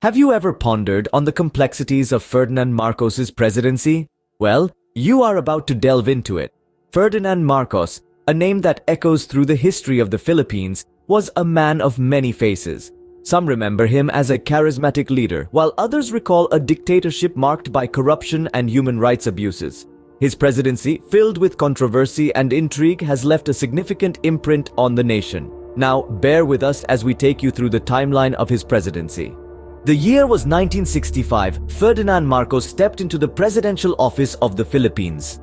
Have you ever pondered on the complexities of Ferdinand Marcos's presidency? Well, you are about to delve into it. Ferdinand Marcos, a name that echoes through the history of the Philippines, was a man of many faces. Some remember him as a charismatic leader, while others recall a dictatorship marked by corruption and human rights abuses. His presidency, filled with controversy and intrigue, has left a significant imprint on the nation. Now, bear with us as we take you through the timeline of his presidency. The year was 1965. Ferdinand Marcos stepped into the presidential office of the Philippines.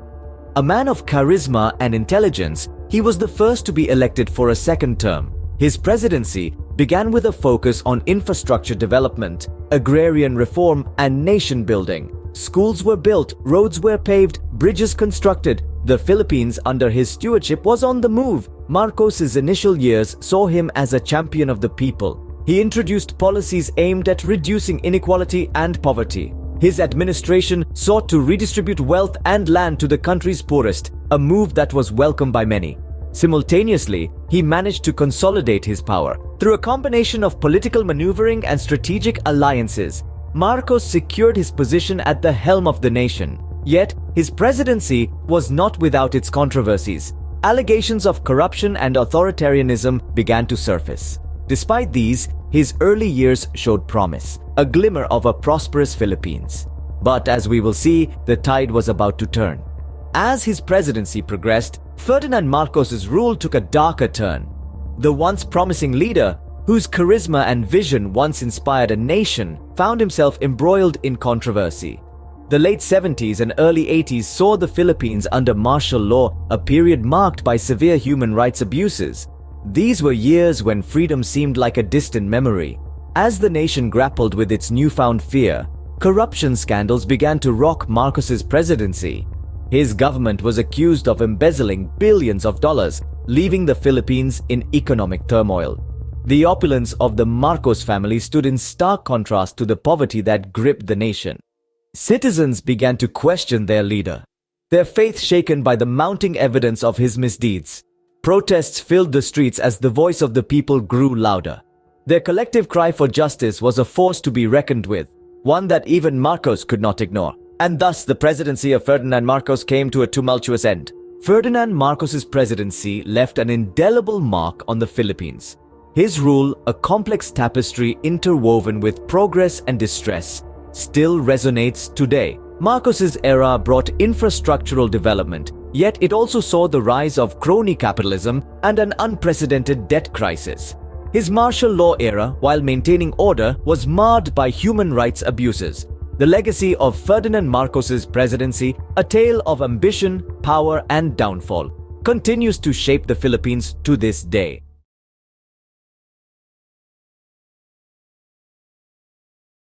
A man of charisma and intelligence, he was the first to be elected for a second term. His presidency began with a focus on infrastructure development, agrarian reform, and nation building. Schools were built, roads were paved, bridges constructed. The Philippines under his stewardship was on the move. Marcos's initial years saw him as a champion of the people. He introduced policies aimed at reducing inequality and poverty. His administration sought to redistribute wealth and land to the country's poorest, a move that was welcomed by many. Simultaneously, he managed to consolidate his power. Through a combination of political maneuvering and strategic alliances, Marcos secured his position at the helm of the nation. Yet, his presidency was not without its controversies. Allegations of corruption and authoritarianism began to surface. Despite these, his early years showed promise, a glimmer of a prosperous Philippines. But as we will see, the tide was about to turn. As his presidency progressed, Ferdinand Marcos's rule took a darker turn. The once promising leader, whose charisma and vision once inspired a nation, found himself embroiled in controversy. The late 70s and early 80s saw the Philippines under martial law, a period marked by severe human rights abuses. These were years when freedom seemed like a distant memory. As the nation grappled with its newfound fear, corruption scandals began to rock Marcos's presidency. His government was accused of embezzling billions of dollars, leaving the Philippines in economic turmoil. The opulence of the Marcos family stood in stark contrast to the poverty that gripped the nation. Citizens began to question their leader, their faith shaken by the mounting evidence of his misdeeds. Protests filled the streets as the voice of the people grew louder. Their collective cry for justice was a force to be reckoned with, one that even Marcos could not ignore. And thus the presidency of Ferdinand Marcos came to a tumultuous end. Ferdinand Marcos's presidency left an indelible mark on the Philippines. His rule, a complex tapestry interwoven with progress and distress, still resonates today. Marcos's era brought infrastructural development, yet it also saw the rise of crony capitalism and an unprecedented debt crisis. His martial law era, while maintaining order, was marred by human rights abuses. The legacy of Ferdinand Marcos's presidency, a tale of ambition, power, and downfall, continues to shape the Philippines to this day.